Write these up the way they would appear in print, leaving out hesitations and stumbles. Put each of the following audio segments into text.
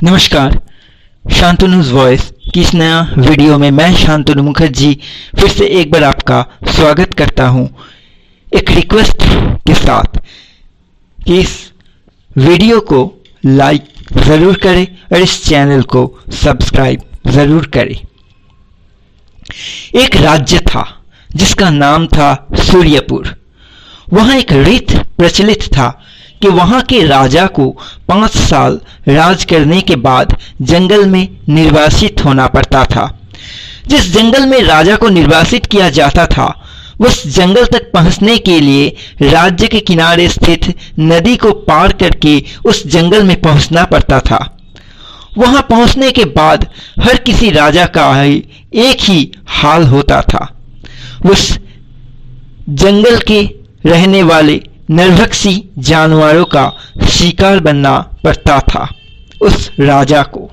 नमस्कार, शांतनु's वॉइस की इस नया वीडियो में मैं शांतनु मुखर्जी फिर से एक बार आपका स्वागत करता हूं, एक रिक्वेस्ट के साथ कि इस वीडियो को लाइक ज़रूर करें और इस चैनल को सब्सक्राइब ज़रूर करें। एक राज्य था जिसका नाम था सूर्यपुर। वहाँ एक रीत प्रचलित था कि वहां के राजा को 5 साल राज करने के बाद जंगल में निर्वासित होना पड़ता था। जिस जंगल में राजा को निर्वासित किया जाता था, उस जंगल तक पहुंचने के लिए राज्य के किनारे स्थित नदी को पार करके उस जंगल में पहुंचना पड़ता था। वहां पहुंचने के बाद हर किसी राजा का एक ही हाल होता था। उस जंगल के रहने वाले नरभक्षी जानवरों का शिकार बनना पड़ता था उस राजा को।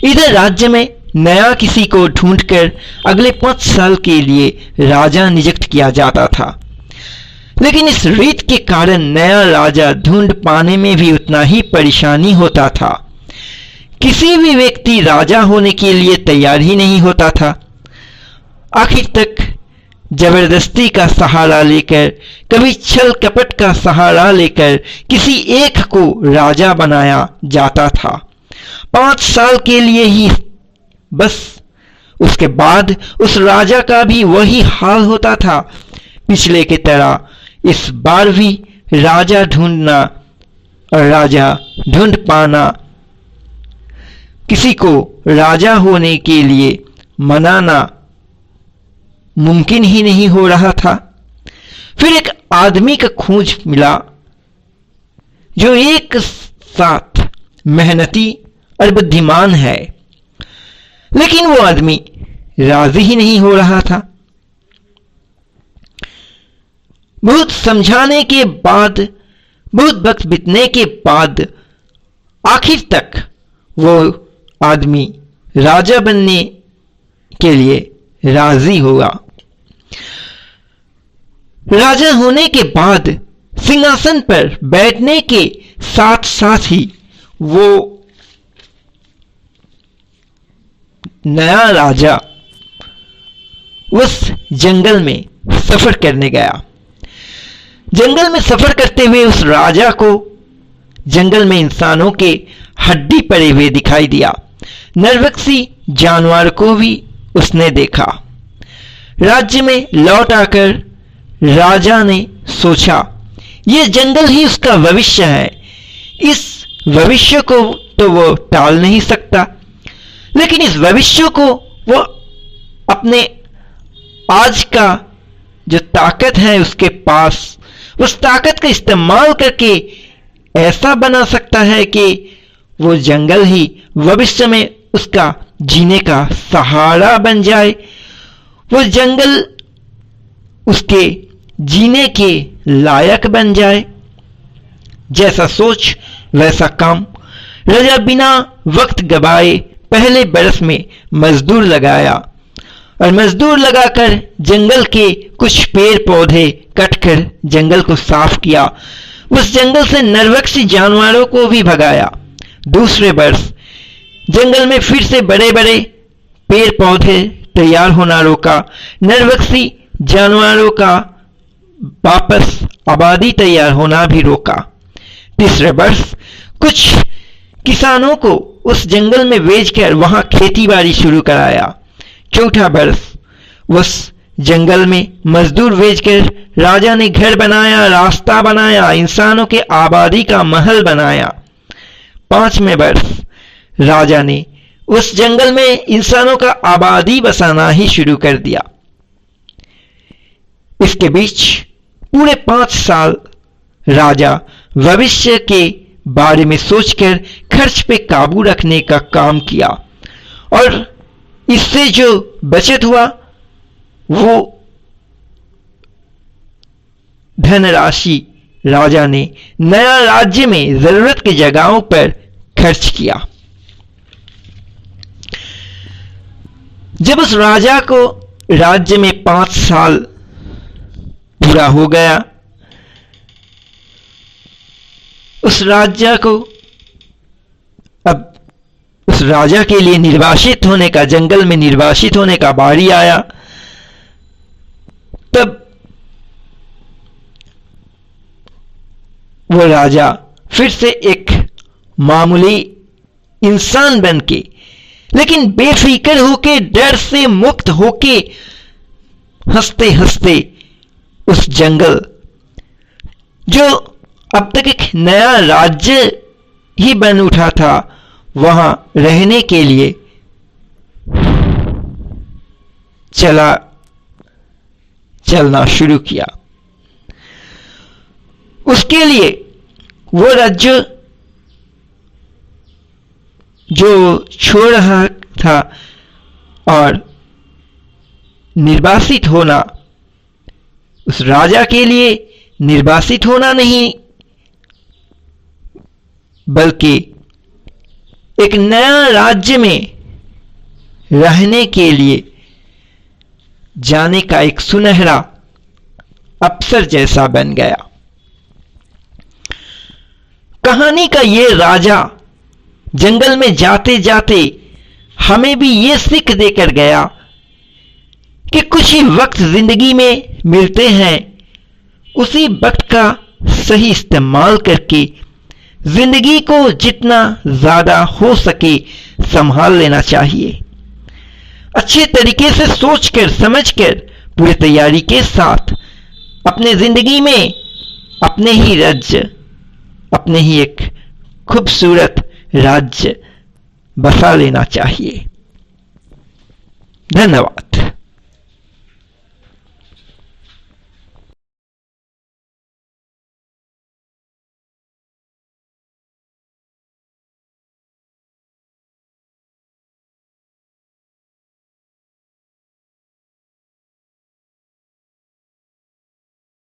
इधर राज्य में नया किसी को ढूंढकर अगले 5 साल के लिए राजा नियुक्त किया जाता था। लेकिन इस रीत के कारण नया राजा ढूंढ पाने में भी उतना ही परेशानी होता था। किसी भी व्यक्ति राजा होने के लिए तैयार ही नहीं होता था। आखिर तक जबरदस्ती का सहारा लेकर, कभी छल कपट का सहारा लेकर किसी एक को राजा बनाया जाता था। 5 साल के लिए ही बस। उसके बाद उस राजा का भी वही हाल होता था। पिछले की तरह इस बार भी राजा ढूंढना और राजा ढूंढ पाना, किसी को राजा होने के लिए मनाना मुमकिन ही नहीं हो रहा था। फिर एक आदमी का खोज मिला जो एक साथ मेहनती और बुद्धिमान है, लेकिन वो आदमी राजी ही नहीं हो रहा था। बहुत समझाने के बाद, बहुत वक्त बीतने के बाद आखिर तक वो आदमी राजा बनने के लिए राजी हुआ। राजा होने के बाद सिंहासन पर बैठने के साथ साथ ही वो नया राजा उस जंगल में सफर करने गया। जंगल में सफर करते हुए उस राजा को जंगल में इंसानों के हड्डी पड़े हुए दिखाई दिया। नरभक्षी जानवर को भी उसने देखा। राज्य में लौट आकर राजा ने सोचा, यह जंगल ही उसका भविष्य है। इस भविष्य को तो वो टाल नहीं सकता, लेकिन इस भविष्य को वो अपने आज का जो ताकत है उसके पास, उस ताकत का इस्तेमाल करके ऐसा बना सकता है कि वो जंगल ही भविष्य में उसका जीने का सहारा बन जाए। वो जंगल उसके जीने के लायक बन जाए। जैसा सोच वैसा काम। राजा बिना वक्त गवाए पहले बरस में मजदूर लगाया और मजदूर लगाकर जंगल के कुछ पेड़ पौधे कटकर जंगल को साफ किया। उस जंगल से नरभक्षी जानवरों को भी भगाया। दूसरे वर्ष जंगल में फिर से बड़े बड़े पेड़ पौधे तैयार होना रोका। नरभक्षी जानवरों का वापस आबादी तैयार होना भी रोका। तीसरे वर्ष कुछ किसानों को उस जंगल में बेचकर वहां खेती बाड़ी शुरू कराया। चौथा वर्ष उस जंगल में मजदूर बेचकर राजा ने घर बनाया, रास्ता बनाया, इंसानों के आबादी का महल बनाया। 5वें वर्ष राजा ने उस जंगल में इंसानों का आबादी बसाना ही शुरू कर दिया। इसके बीच पूरे 5 साल राजा भविष्य के बारे में सोचकर खर्च पे काबू रखने का काम किया और इससे जो बचत हुआ वो धनराशि राजा ने नया राज्य में जरूरत की जगहों पर खर्च किया। जब उस राजा को राज्य में 5 साल पूरा हो गया, उस राजा को अब राजा के लिए निर्वासित होने का, जंगल में निर्वासित होने का बारी आया, तब वो राजा फिर से एक मामूली इंसान बन के, लेकिन बेफिक्र होके, डर से मुक्त होके, हंसते हंसते उस जंगल, जो अब तक एक नया राज्य ही बन उठा था, वहां रहने के लिए चलना शुरू किया। उसके लिए वो राज्य जो छोड़ रहा था और निर्वासित होना, उस राजा के लिए निर्वासित होना नहीं, बल्कि एक नया राज्य में रहने के लिए जाने का एक सुनहरा अवसर जैसा बन गया। कहानी का ये राजा जंगल में जाते जाते हमें भी ये सीख देकर गया कि कुछ ही वक्त जिंदगी में मिलते हैं, उसी वक्त का सही इस्तेमाल करके जिंदगी को जितना ज्यादा हो सके संभाल लेना चाहिए। अच्छे तरीके से सोचकर समझकर पूरी तैयारी के साथ अपने जिंदगी में अपने ही राज्य, अपने ही एक खूबसूरत राज्य बसा लेना चाहिए। धन्यवाद।